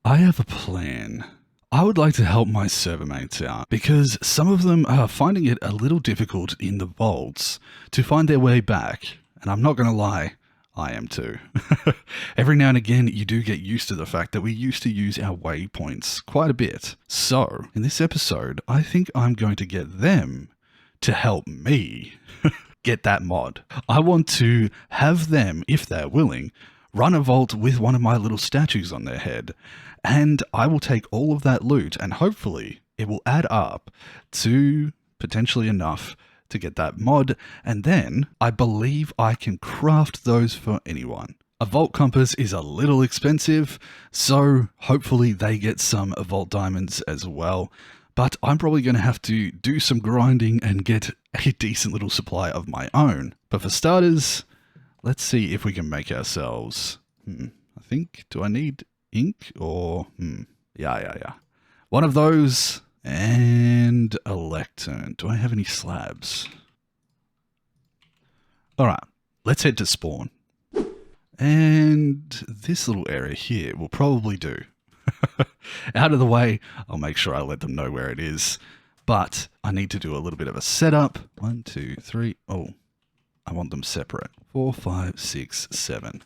I have a plan. I would like to help my server mates out because some of them are finding it a little difficult in the vaults to find their way back. And I'm not going to lie, I am too. Every now and again, you do get used to the fact that we used to use our waypoints quite a bit. So, in this episode, I think I'm going to get them to help me get that mod. I want to have them, if they're willing, run a vault with one of my little statues on their head. And I will take all of that loot and hopefully it will add up to potentially enough to get that mod. And then I believe I can craft those for anyone. A vault compass is a little expensive, so hopefully they get some vault diamonds as well. But I'm probably going to have to do some grinding and get a decent little supply of my own. But for starters, let's see if we can make ourselves, I think, do I need ink or, yeah. One of those and a lectern. Do I have any slabs? All right, let's head to spawn. And this little area here will probably do. Out of the way, I'll make sure I let them know where it is. But I need to do a little bit of a setup. 1, 2, 3. Oh, I want them separate. 4, 5, 6, 7.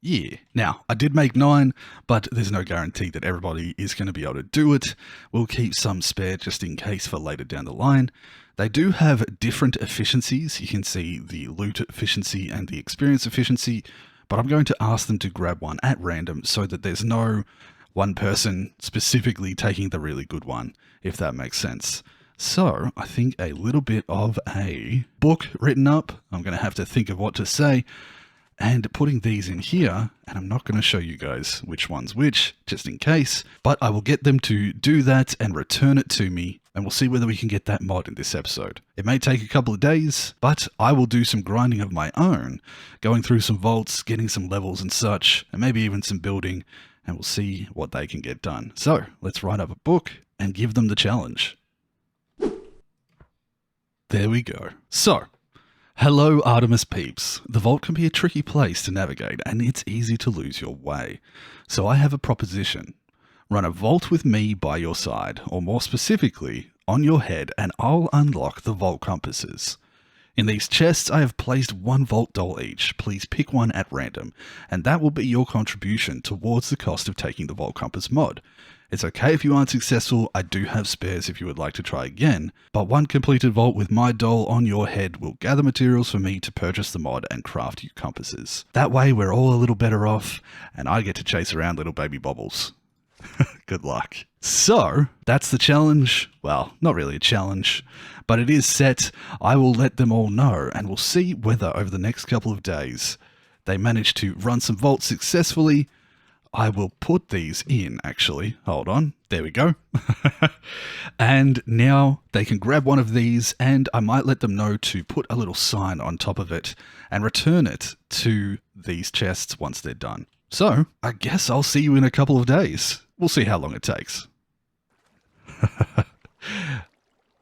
Yeah. Now, I did make 9, but there's no guarantee that everybody is going to be able to do it. We'll keep some spare just in case for later down the line. They do have different efficiencies. You can see the loot efficiency and the experience efficiency, but I'm going to ask them to grab one at random so that there's no one person specifically taking the really good one, if that makes sense. So I think a little bit of a book written up. I'm going to have to think of what to say. And putting these in here, and I'm not going to show you guys which one's which, just in case, but I will get them to do that and return it to me, and we'll see whether we can get that mod in this episode. It may take a couple of days, but I will do some grinding of my own, going through some vaults, getting some levels and such, and maybe even some building, and we'll see what they can get done. So, let's write up a book and give them the challenge. There we go. So, hello Artemis peeps. The vault can be a tricky place to navigate and it's easy to lose your way. So I have a proposition. Run a vault with me by your side, or more specifically, on your head, and I'll unlock the vault compasses. In these chests I have placed one vault doll each. Please pick one at random, and that will be your contribution towards the cost of taking the vault compass mod. It's okay if you aren't successful, I do have spares if you would like to try again, but one completed vault with my doll on your head will gather materials for me to purchase the mod and craft you compasses. That way we're all a little better off, and I get to chase around little baby bobbles. Good luck. So, that's the challenge. Well, not really a challenge, but it is set. I will let them all know, and we'll see whether over the next couple of days they manage to run some vaults successfully. I will put these in, actually. Hold on. There we go. And now they can grab one of these, and I might let them know to put a little sign on top of it and return it to these chests once they're done. So, I guess I'll see you in a couple of days. We'll see how long it takes.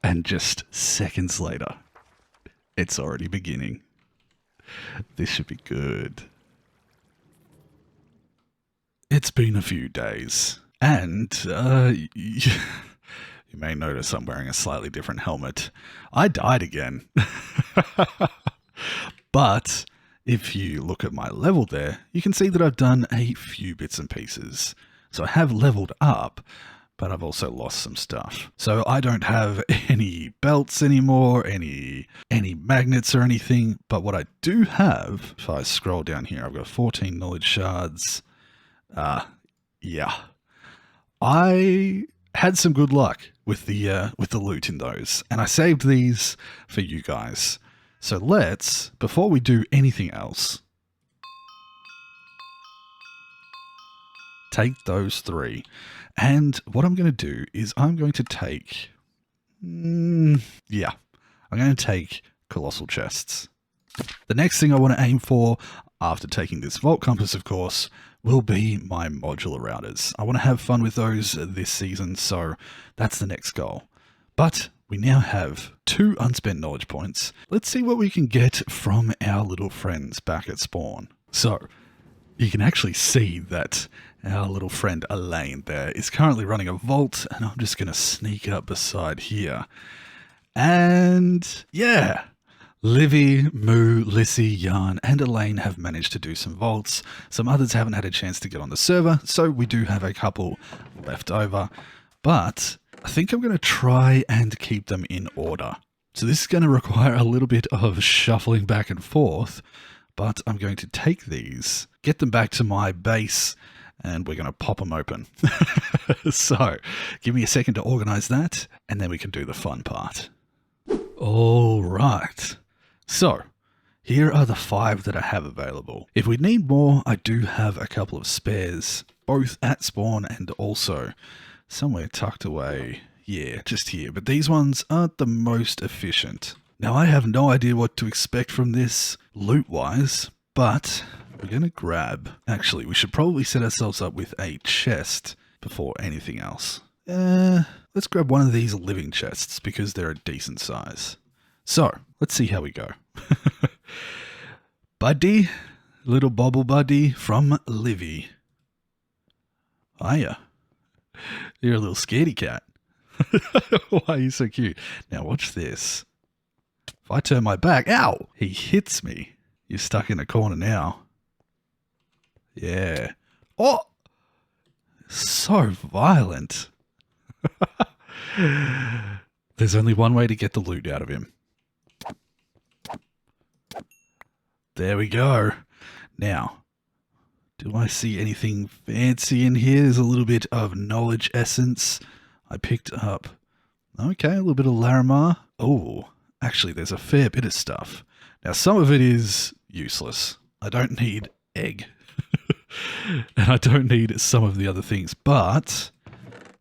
And just seconds later, it's already beginning. This should be good. It's been a few days, and you may notice I'm wearing a slightly different helmet. I died again. But if you look at my level there, you can see that I've done a few bits and pieces. So I have leveled up, but I've also lost some stuff. So I don't have any belts anymore, any magnets or anything, but what I do have, if I scroll down here, I've got 14 knowledge shards. Yeah. I had some good luck with the loot in those, and I saved these for you guys. So let's, before we do anything else, take those 3. And what I'm going to do is I'm going to take, I'm going to take Colossal chests. The next thing I want to aim for, after taking this Vault Compass, of course, will be my modular routers. I want to have fun with those this season, so that's the next goal. But we now have 2 unspent knowledge points. Let's see what we can get from our little friends back at spawn. So, you can actually see that Our little friend Elaine there is currently running a vault, and I'm just going to sneak up beside here. And yeah, Livy, Moo, Lissy, Yarn, and Elaine have managed to do some vaults. Some others haven't had a chance to get on the server, so we do have a couple left over. But I think I'm going to try and keep them in order. So this is going to require a little bit of shuffling back and forth, but I'm going to take these, get them back to my base, and we're going to pop them open. So give me a second to organize that, and then we can do the fun part. All right. So here are the 5 that I have available. If we need more, I do have a couple of spares, both at spawn and also somewhere tucked away. Yeah, just here. But these ones aren't the most efficient. Now, I have no idea what to expect from this loot-wise, but we're going to grab... Actually, we should probably set ourselves up with a chest before anything else. Let's grab one of these living chests because they're a decent size. So, let's see how we go. Buddy, little bobble buddy from Livy. Hiya. You're a little scaredy cat. Why are you so cute? Now watch this. If I turn my back, ow! He hits me. You're stuck in a corner now. Yeah. Oh! So violent. There's only one way to get the loot out of him. There we go. Now, do I see anything fancy in here? There's a little bit of knowledge essence. I picked up, okay, a little bit of Larimar. Oh, actually, there's a fair bit of stuff. Now, some of it is useless. I don't need egg. And I don't need some of the other things. But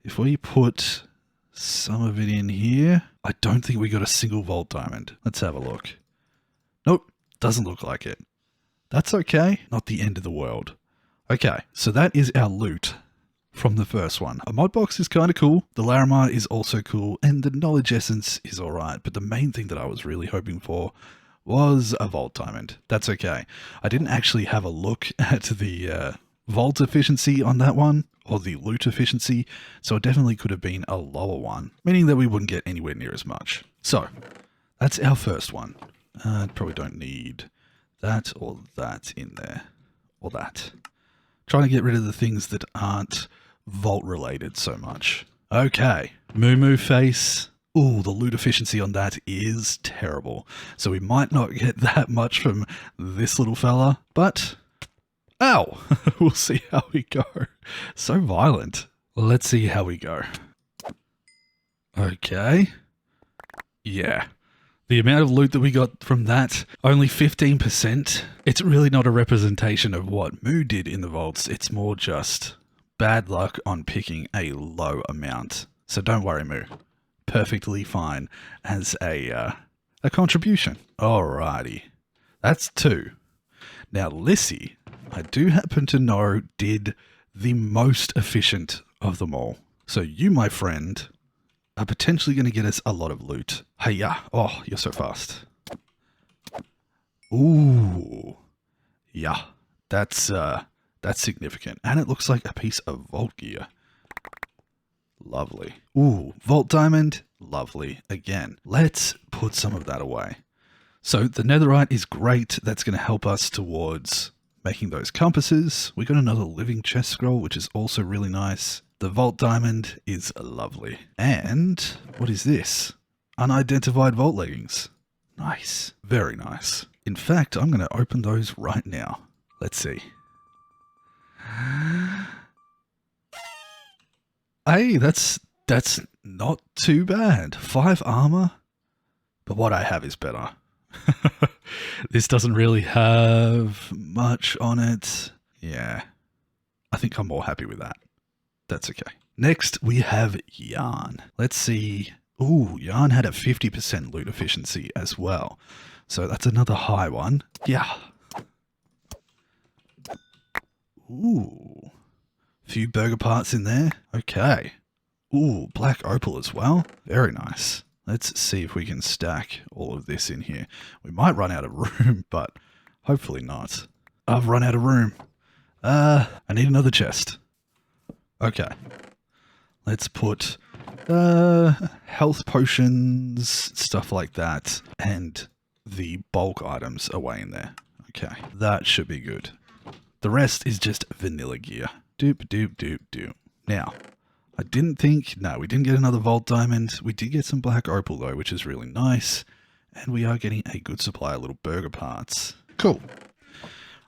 if we put some of it in here, I don't think we got a single vault diamond. Let's have a look. Nope, doesn't look like it. That's okay. Not the end of the world. Okay, so that is our loot from the first one. A mod box is kind of cool. The Larimar is also cool. And the knowledge essence is alright. But the main thing that I was really hoping for was a vault diamond. That's okay. I didn't actually have a look at the vault efficiency on that one, or the loot efficiency, so it definitely could have been a lower one, meaning that we wouldn't get anywhere near as much. So, that's our first one. Probably don't need that or that in there, or that. Trying to get rid of the things that aren't vault related so much. Okay, Moo Moo face. Ooh, the loot efficiency on that is terrible. So we might not get that much from this little fella, but... Ow! We'll see how we go. So violent. Well, let's see how we go. Okay. Yeah. The amount of loot that we got from that, only 15%. It's really not a representation of what Moo did in the vaults. It's more just bad luck on picking a low amount. So don't worry, Moo. Perfectly fine as a contribution. Alrighty. That's 2. Now, Lissy, I do happen to know, did the most efficient of them all. So you, my friend, are potentially going to get us a lot of loot. Hey-ya. Oh, you're so fast. Ooh. Yeah. That's significant. And it looks like a piece of vault gear. Lovely. Ooh, vault diamond. Lovely. Again, let's put some of that away. So the netherite is great. That's going to help us towards making those compasses. We got another living chest scroll, which is also really nice. The vault diamond is lovely. And what is this? Unidentified vault leggings. Nice. Very nice. In fact, I'm going to open those right now. Let's see. Hey, that's not too bad. 5 armor, but what I have is better. This doesn't really have much on it. Yeah, I think I'm more happy with that. That's okay. Next, we have Yarn. Let's see. Ooh, Yarn had a 50% loot efficiency as well. So that's another high one. Yeah. Ooh. Few burger parts in there. Okay. Ooh, black opal as well. Very nice. Let's see if we can stack all of this in here. We might run out of room, but hopefully not. I've run out of room. I need another chest. Okay. Let's put health potions, stuff like that, and the bulk items away in there. Okay, that should be good. The rest is just vanilla gear. Doop, doop, doop, doop. Now, I didn't think... No, we didn't get another Vault Diamond. We did get some Black Opal, though, which is really nice. And we are getting a good supply of little burger parts. Cool.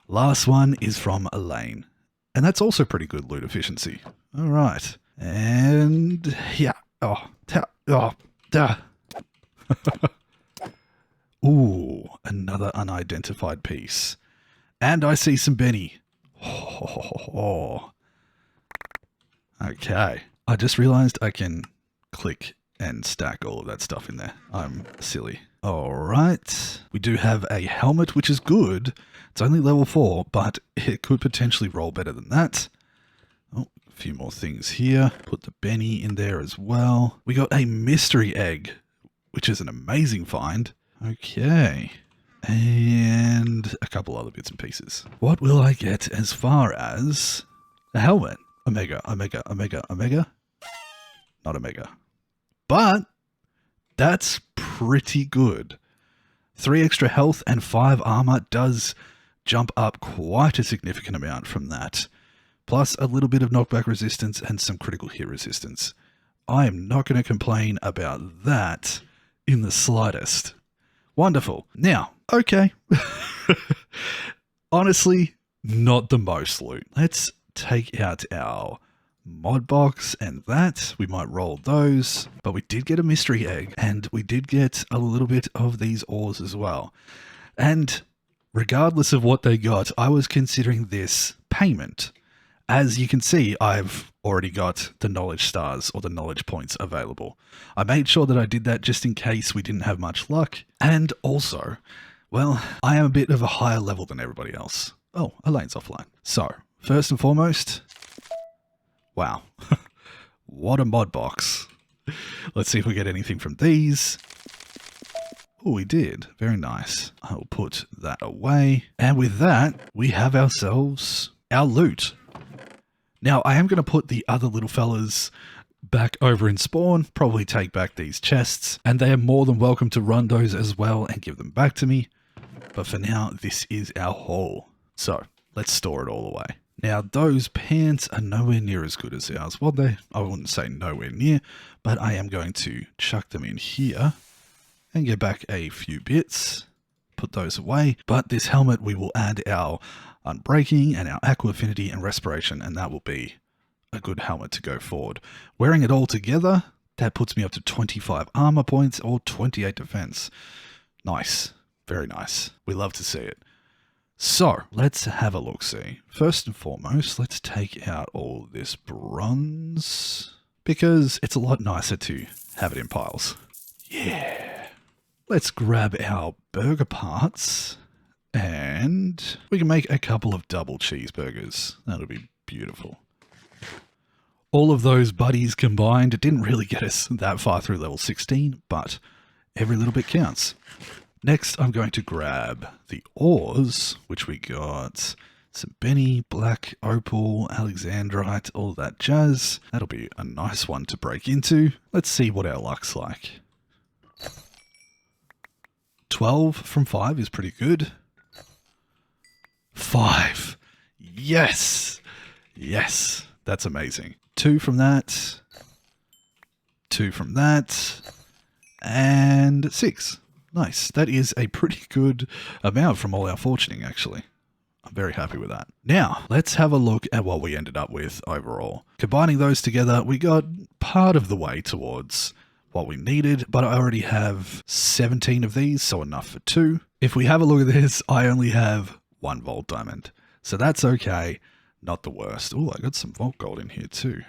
Last one is from Elaine. And that's also pretty good loot efficiency. All right. And... yeah. Ooh, another unidentified piece. And I see some Benny. Okay. I just realized I can click and stack all of that stuff in there. I'm silly. All right. We do have a helmet, which is good. It's only level 4, but it could potentially roll better than that. Oh, a few more things here. Put the Benny in there as well. We got a mystery egg, which is an amazing find. Okay. And a couple other bits and pieces. What will I get as far as a helmet? Omega. Not Omega. But that's pretty good. 3 extra health and 5 armor does jump up quite a significant amount from that. Plus a little bit of knockback resistance and some critical hit resistance. I am not going to complain about that in the slightest. Wonderful. Now, okay. Honestly, not the most loot. Let's take out our mod box and that. We might roll those, but we did get a mystery egg and we did get a little bit of these ores as well. And regardless of what they got, I was considering this payment. As you can see, I've already got the knowledge stars or the knowledge points available. I made sure that I did that just in case we didn't have much luck. And also, well, I am a bit of a higher level than everybody else. Oh, Elaine's offline. So, first and foremost, wow, what a mod box. Let's see if we get anything from these. Oh, we did. Very nice. I'll put that away. And with that, we have ourselves our loot. Now, I am going to put the other little fellas back over in spawn, probably take back these chests, and they are more than welcome to run those as well and give them back to me. But for now, this is our haul. So, let's store it all away. Now, those pants are nowhere near as good as ours. Well, I wouldn't say nowhere near, but I am going to chuck them in here and get back a few bits. Put those away. But this helmet, we will add our Unbreaking and our Aqua Affinity and Respiration, and that will be a good helmet to go forward. Wearing it all together, that puts me up to 25 armor points or 28 defense. Nice. Very nice. We love to see it. So, let's have a look-see. First and foremost, let's take out all this bronze, because it's a lot nicer to have it in piles. Yeah. Let's grab our burger parts, and we can make a couple of double cheeseburgers. That'll be beautiful. All of those buddies combined, it didn't really get us that far through level 16, but every little bit counts. Next, I'm going to grab the ores, which we got some Benny, Black Opal, Alexandrite, all that jazz. That'll be a nice one to break into. Let's see what our luck's like. 12 from 5 is pretty good. 5. Yes. Yes. That's amazing. 2 from that. 2 from that. And 6. Nice. That is a pretty good amount from all our fortuning, actually. I'm very happy with that. Now, let's have a look at what we ended up with overall. Combining those together, we got part of the way towards what we needed, but I already have 17 of these, so enough for 2. If we have a look at this, I only have 1 Vault Diamond. So that's okay. Not the worst. Oh, I got some Vault Gold in here too.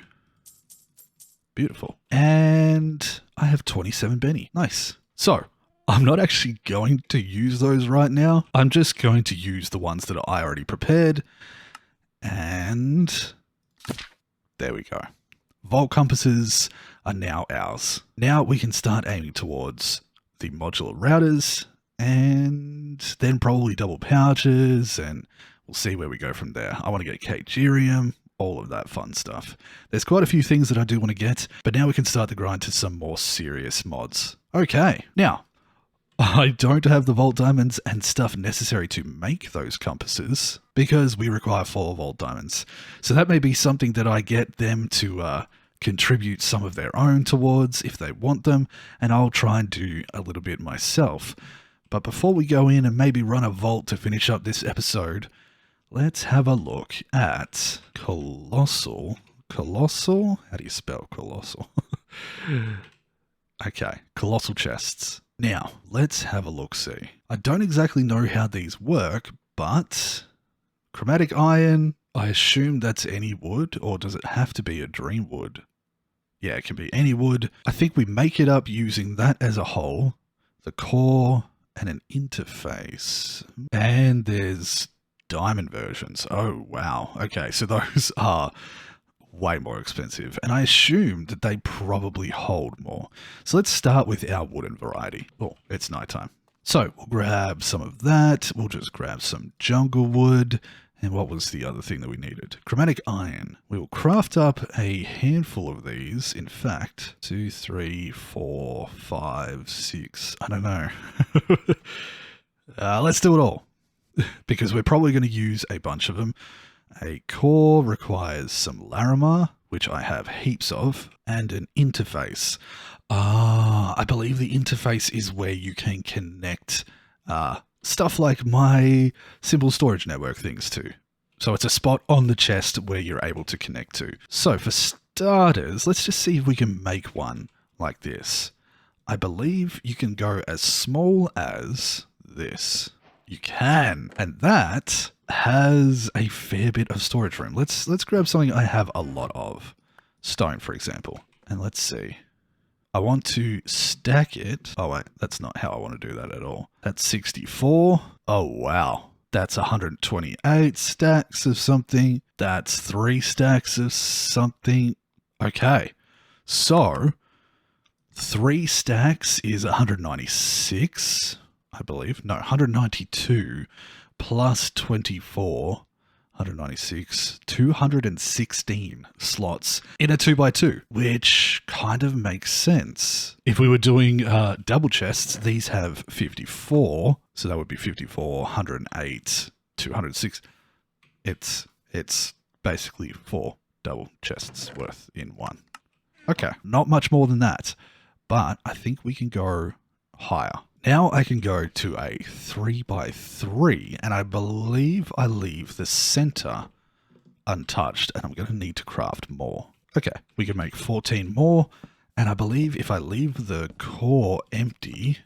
Beautiful. And I have 27 Benny. Nice. So, I'm not actually going to use those right now. I'm just going to use the ones that I already prepared. And there we go. Vault compasses are now ours. Now we can start aiming towards the modular routers and then probably double pouches, and we'll see where we go from there. I want to get Kagerium, all of that fun stuff. There's quite a few things that I do want to get, but now we can start the grind to some more serious mods. Okay, now, I don't have the vault diamonds and stuff necessary to make those compasses because we require 4 vault diamonds. So that may be something that I get them to contribute some of their own towards if they want them, and I'll try and do a little bit myself. But before we go in and maybe run a vault to finish up this episode, let's have a look at Colossal. Colossal? How do you spell Colossal? Okay, Colossal chests. Now, let's have a look-see. I don't exactly know how these work, but chromatic iron, I assume that's any wood, or does it have to be a dream wood? Yeah, it can be any wood. I think we make it up using that as a whole, the core, and an interface. And there's diamond versions. Oh, wow. Okay, so those are way more expensive, and I assume that they probably hold more. So let's start with our wooden variety. Oh, it's nighttime. So we'll grab some of that. We'll just grab some jungle wood. And what was the other thing that we needed? Chromatic iron. We will craft up a handful of these. In fact, 2, 3, 4, 5, 6. I don't know. Let's do it all because we're probably going to use a bunch of them. A core requires some Larimar, which I have heaps of, and an interface. I believe the interface is where you can connect stuff like my simple storage network things to. So it's a spot on the chest where you're able to connect to. So for starters, let's just see if we can make one like this. I believe you can go as small as this. You can, and that has a fair bit of storage room. Let's grab something I have a lot of. Stone, for example. And let's see. I want to stack it. Oh, wait, that's not how I want to do that at all. That's 64. Oh, wow. That's 128 stacks of something. That's 3 stacks of something. Okay. So 3 stacks is 196, I believe. No, 192 plus 24, 196, 216 slots in a 2x2, which kind of makes sense. If we were doing double chests, these have 54, so that would be 54, 108, 206. It's basically 4 double chests worth in one. Okay, not much more than that, but I think we can go higher. Now I can go to a 3x3, and I believe I leave the center untouched, and I'm going to need to craft more. Okay, we can make 14 more, and I believe if I leave the core empty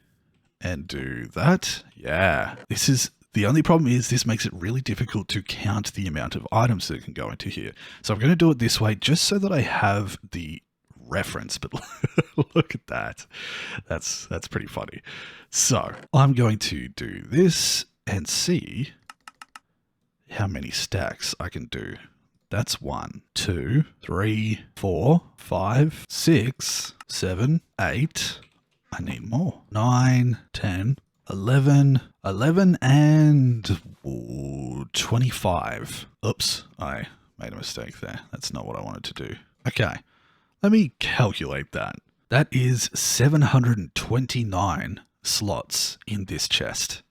and do that, yeah, this is... The only problem is this makes it really difficult to count the amount of items that can go into here. So I'm going to do it this way just so that I have the reference, but look at that. That's pretty funny. So I'm going to do this and see how many stacks I can do. That's 1, 2, 3, 4, 5, 6, 7, 8. I need more. 9, 10, 11, and 25. Oops, I made a mistake there. That's not what I wanted to do. Okay, let me calculate that. That is 729 slots in this chest.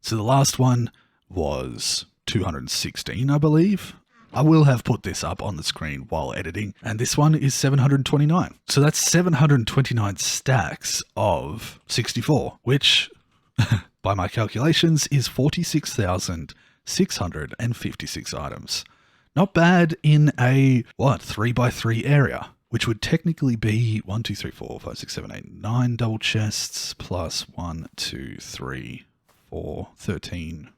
So the last one was 216, I believe. I will have put this up on the screen while editing, and this one is 729. So that's 729 stacks of 64, which, by my calculations, is 46,656 items. Not bad in a, 3x3 area, which would technically be 1, 2, 3, 4, 5, 6, 7, 8, 9 double chests plus 1, 2, 3, 4, 13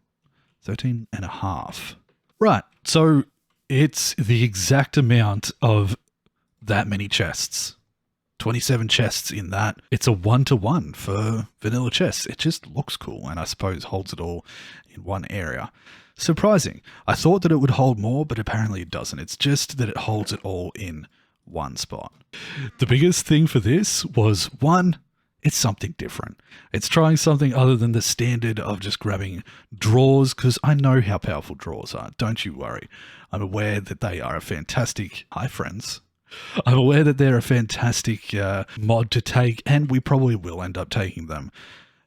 and a half. Right, so it's the exact amount of that many chests. 27 chests in that. It's a 1-to-1 for vanilla chests. It just looks cool and I suppose holds it all in one area. Surprising. I thought that it would hold more, but apparently it doesn't. It's just that it holds it all in one spot. The biggest thing for this was, one, It's something different. It's trying something other than the standard of just grabbing drawers, because I know how powerful drawers are. Don't you worry. I'm aware that they are a fantastic... Hi, friends. I'm aware that they're a fantastic mod to take, and we probably will end up taking them.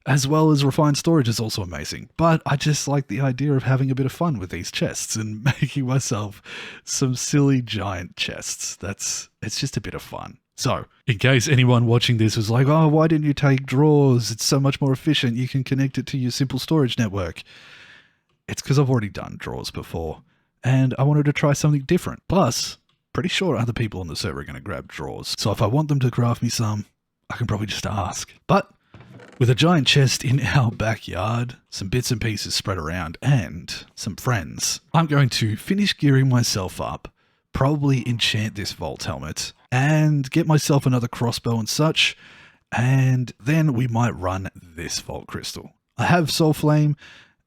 As well as refined storage is also amazing. But I just like the idea of having a bit of fun with these chests and making myself some silly giant chests. It's just a bit of fun. So, in case anyone watching this was like, oh, why didn't you take drawers? It's so much more efficient. You can connect it to your simple storage network. It's because I've already done drawers before, and I wanted to try something different. Plus, pretty sure other people on the server are going to grab drawers. So if I want them to craft me some, I can probably just ask. But with a giant chest in our backyard, some bits and pieces spread around, and some friends, I'm going to finish gearing myself up, probably enchant this vault helmet, and get myself another crossbow and such, and then we might run this vault crystal. I have soul flame.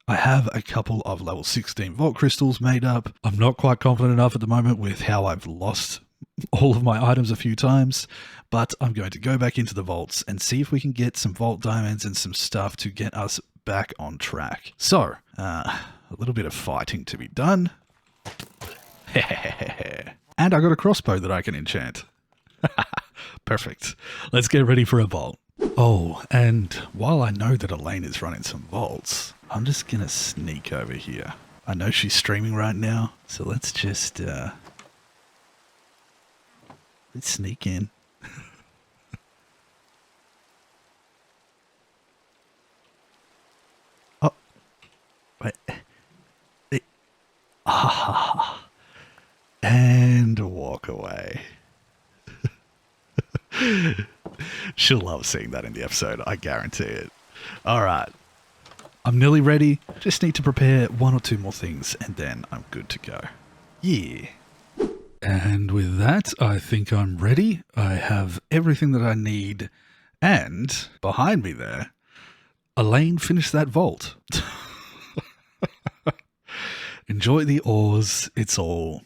I have a couple of level 16 vault crystals made up. I'm not quite confident enough at the moment with how I've lost all of my items a few times, but I'm going to go back into the vaults and see if we can get some vault diamonds and some stuff to get us back on track. So, a little bit of fighting to be done. And I got a crossbow that I can enchant. Perfect. Let's get ready for a vault. Oh, and while I know that Elaine is running some vaults, I'm just going to sneak over here. I know she's streaming right now, so let's just, let's sneak in. Oh, wait. And walk away. She'll love seeing that in the episode, I guarantee it. Alright, I'm nearly ready. Just need to prepare one or two more things and then I'm good to go. Yeah. And with that, I think I'm ready. I have everything that I need. And behind me there, Elaine finished that vault. Enjoy the ores. It's all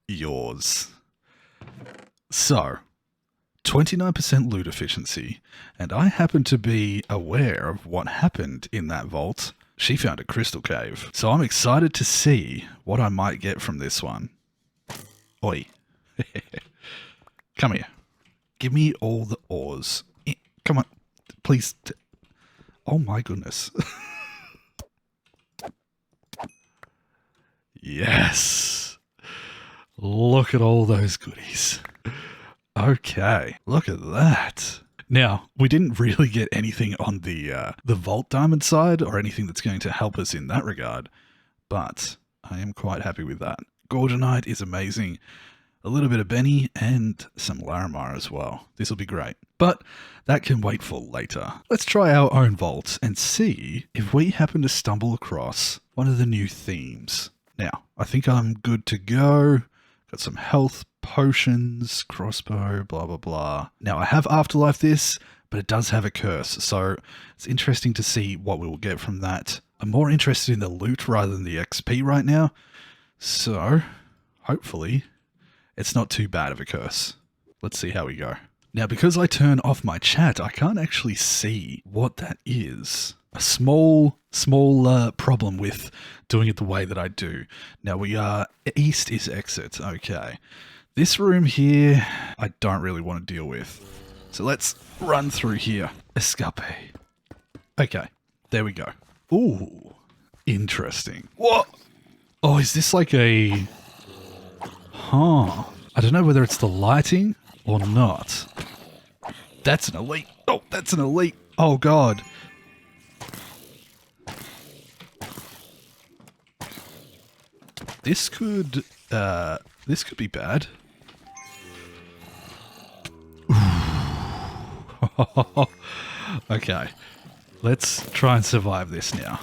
yours. So, 29% loot efficiency, and I happen to be aware of what happened in that vault. She found a crystal cave, so I'm excited to see what I might get from this one. Oi. Come here. Give me all the ores. Come on. Please. Oh my goodness. Yes. Look at all those goodies. Okay, look at that. Now, we didn't really get anything on the vault diamond side or anything that's going to help us in that regard, but I am quite happy with that. Gorgonite is amazing. A little bit of Benny and some Larimar as well. This will be great, but that can wait for later. Let's try our own vaults and see if we happen to stumble across one of the new themes. Now, I think I'm good to go. Got some health potions, crossbow, blah, blah, blah. Now, I have Afterlife this, but it does have a curse, so it's interesting to see what we will get from that. I'm more interested in the loot rather than the XP right now, so hopefully it's not too bad of a curse. Let's see how we go. Now, because I turn off my chat, I can't actually see what that is. A small problem with doing it the way that I do. Now, we are... East is exit. Okay. This room here, I don't really want to deal with. So let's run through here. Escape. Okay. There we go. Ooh. Interesting. What? Oh, is this like a... Huh. I don't know whether it's the lighting or not. That's an elite. Oh, that's an elite. Oh, God. This could be bad. Okay. Let's try and survive this now.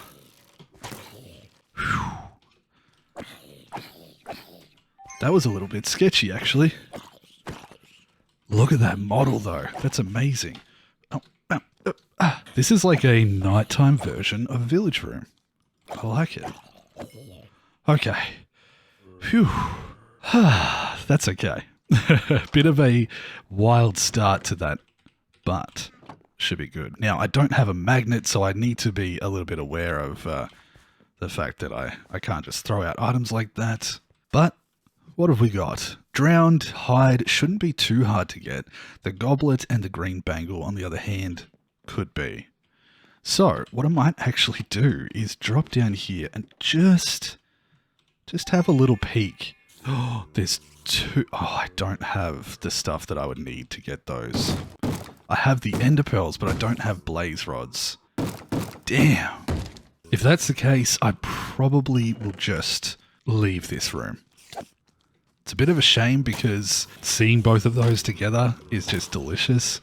That was a little bit sketchy, actually. Look at that model, though. That's amazing. This is like a nighttime version of Village Room. I like it. Okay. Phew. That's okay. Bit of a wild start to that, but should be good. Now, I don't have a magnet, so I need to be a little bit aware of the fact that I can't just throw out items like that. But what have we got? Drowned hide shouldn't be too hard to get. The goblet and the green bangle, on the other hand, could be. So, what I might actually do is drop down here and just have a little peek. Oh, there's two. Oh, I don't have the stuff that I would need to get those. I have the ender pearls, but I don't have blaze rods. Damn. If that's the case, I probably will just leave this room. It's a bit of a shame because seeing both of those together is just delicious.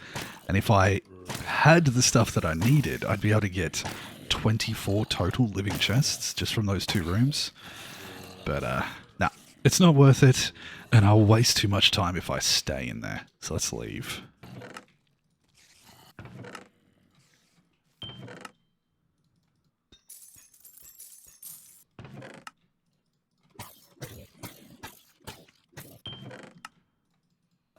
And if I had the stuff that I needed, I'd be able to get 24 total living chests just from those two rooms. But, nah, it's not worth it. And I'll waste too much time if I stay in there. So let's leave.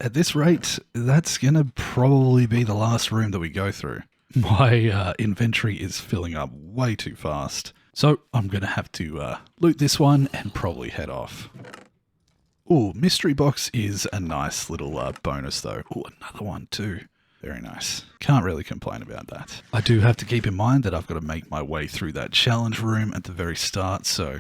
At this rate, that's going to probably be the last room that we go through. My inventory is filling up way too fast. So I'm going to have to loot this one and probably head off. Ooh, mystery box is a nice little bonus though. Ooh, another one too. Very nice. Can't really complain about that. I do have to keep in mind that I've got to make my way through that challenge room at the very start, so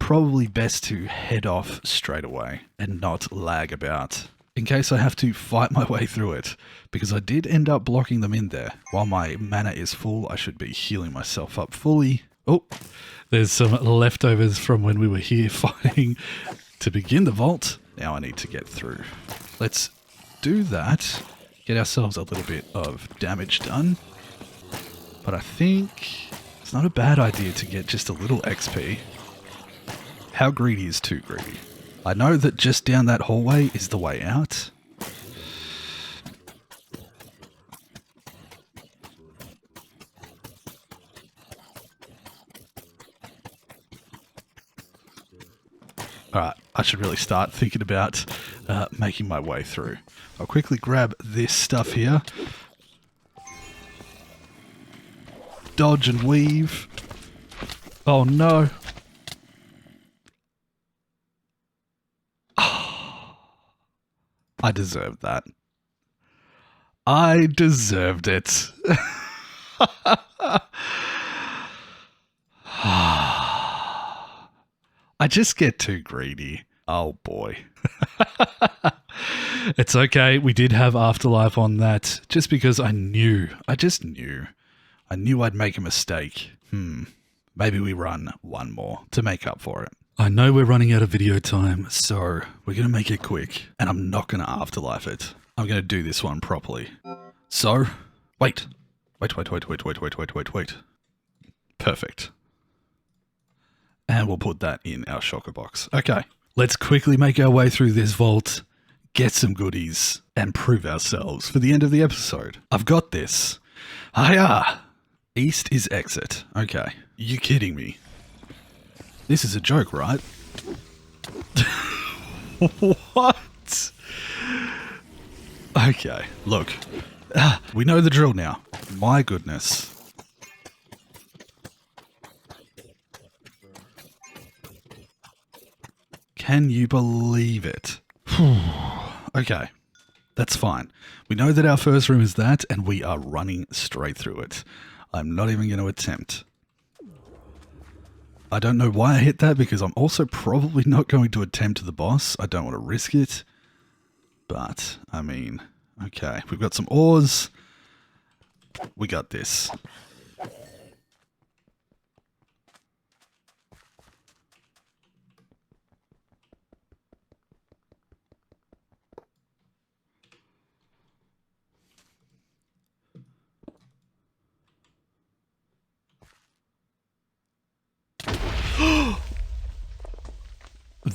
probably best to head off straight away and not lag about, in case I have to fight my way through it, because I did end up blocking them in there. While my mana is full, I should be healing myself up fully. Oh, there's some leftovers from when we were here fighting to begin the vault. Now I need to get through. Let's do that. Get ourselves a little bit of damage done. But I think it's not a bad idea to get just a little XP. How greedy is too greedy? I know that just down that hallway is the way out. Alright, I should really start thinking about making my way through. I'll quickly grab this stuff here. Dodge and weave. Oh no. I deserved that. I deserved it. I just get too greedy. Oh boy. It's okay. We did have Afterlife on that just because I just knew. I knew I'd make a mistake. Maybe we run one more to make up for it. I know we're running out of video time, so we're going to make it quick, and I'm not going to Afterlife it. I'm going to do this one properly. So, wait. Perfect. And we'll put that in our shulker box. Okay, let's quickly make our way through this vault, get some goodies, and prove ourselves for the end of the episode. I've got this. Hiya! East is exit. Okay, you kidding me? This is a joke, right? What? Okay, look. We know the drill now. My goodness. Can you believe it? Okay, that's fine. We know that our first room is that, and we are running straight through it. I'm not even going to attempt. I don't know why I hit that, because I'm also probably not going to attempt the boss. I don't want to risk it. But, I mean, okay. We've got some ores. We got this.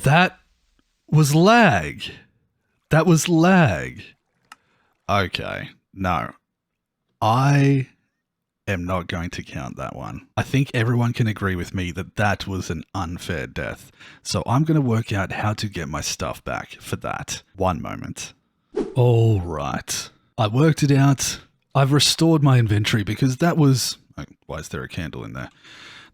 That was lag. That was lag. Okay. No. I am not going to count that one. I think everyone can agree with me that that was an unfair death. So I'm going to work out how to get my stuff back for that. One moment. All right. I worked it out. I've restored my inventory because that was... Oh, why is there a candle in there?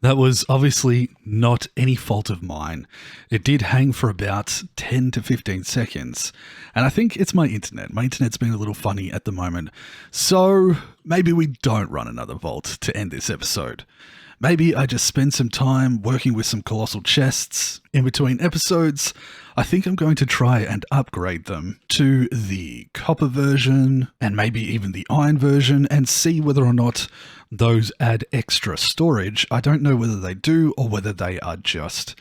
That was obviously not any fault of mine. It did hang for about 10 to 15 seconds. And I think it's my internet. My internet's been a little funny at the moment. So maybe we don't run another vault to end this episode. Maybe I just spend some time working with some colossal chests in between episodes. I think I'm going to try and upgrade them to the copper version and maybe even the iron version and see whether or not those add extra storage. I don't know whether they do or whether they are just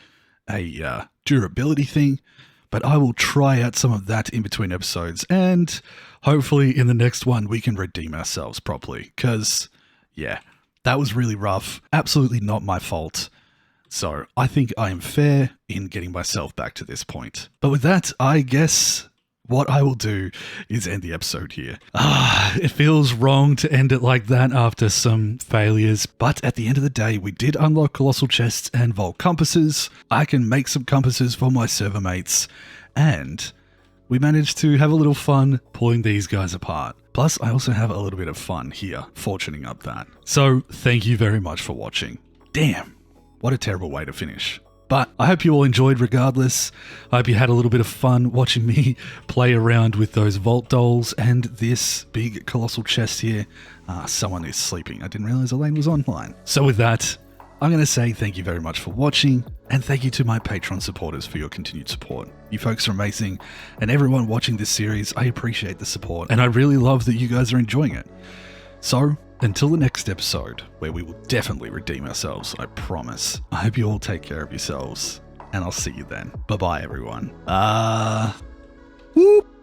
a durability thing, but I will try out some of that in between episodes and hopefully in the next one we can redeem ourselves properly because, yeah, that was really rough. Absolutely not my fault. So I think I am fair in getting myself back to this point. But with that, I guess what I will do is end the episode here. It feels wrong to end it like that after some failures. But at the end of the day, we did unlock colossal chests and vault compasses. I can make some compasses for my server mates. And we managed to have a little fun pulling these guys apart. Plus, I also have a little bit of fun here, fortuning up that. So, thank you very much for watching. Damn, what a terrible way to finish. But I hope you all enjoyed regardless. I hope you had a little bit of fun watching me play around with those vault dolls and this big colossal chest here. Someone is sleeping. I didn't realize Elaine was online. So with that, I'm going to say thank you very much for watching, and thank you to my Patreon supporters for your continued support. You folks are amazing, and everyone watching this series, I appreciate the support, and I really love that you guys are enjoying it. So, until the next episode, where we will definitely redeem ourselves, I promise. I hope you all take care of yourselves, and I'll see you then. Bye-bye, everyone. Whoop!